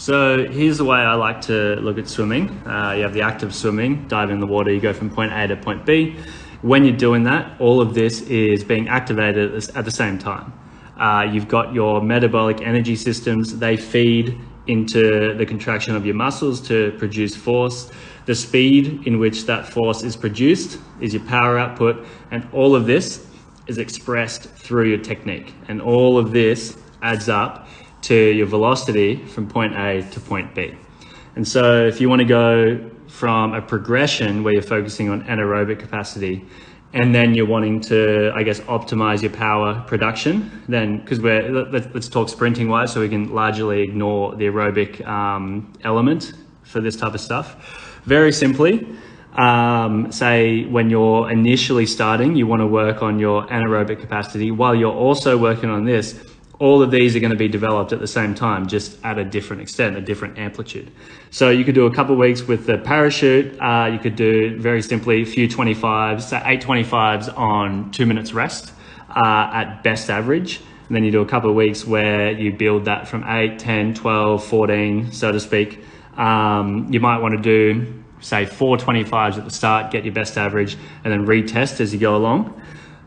So here's the way I like to look at swimming. You have the act of swimming, dive in the water, you go from point A to point B. When you're doing that, all of this is being activated at the same time. You've got your metabolic energy systems, they feed into the contraction of your muscles to produce force. The speed in which that force is produced is your power output, and all of this is expressed through your technique. And all of this adds up to your velocity from point A to point B. And so if you want to go from a progression where you're focusing on anaerobic capacity, and then you're wanting to, I guess, optimize your power production, then, because let's talk sprinting wise, so we can largely ignore the aerobic element for this type of stuff. Very simply, say when you're initially starting, you want to work on your anaerobic capacity while you're also working on this. All of these are going to be developed at the same time, just at a different extent, a different amplitude. So you could do a couple of weeks with the parachute. You could do very simply a few 25s, so 8 25s on 2 minutes rest at best average. And then you do a couple of weeks where you build that from 8, 10, 12, 14, so to speak. You might want to do, say, 4 25s at the start, get your best average, and then retest as you go along.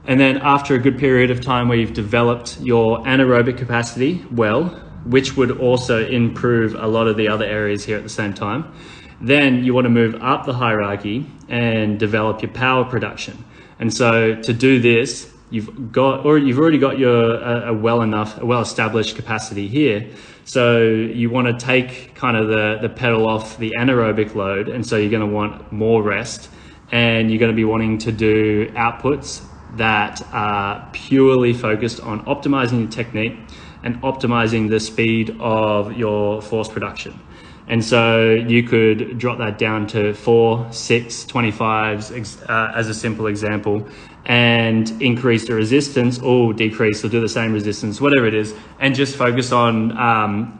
And then after a good period of time where you've developed your anaerobic capacity well, which would also improve a lot of the other areas here at the same time, then you want to move up the hierarchy and develop your power production. And so to do this, you've already got your a well-established capacity here. So you want to take kind of the pedal off the anaerobic load, and so you're going to want more rest, and you're going to be wanting to do outputs that are purely focused on optimizing your technique and optimizing the speed of your force production. And so you could drop that down to 4, 6, 25s as a simple example, and increase the resistance or decrease or do the same resistance, whatever it is, and just focus on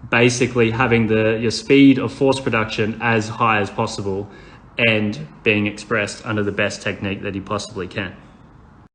basically having your speed of force production as high as possible and being expressed under the best technique that you possibly can.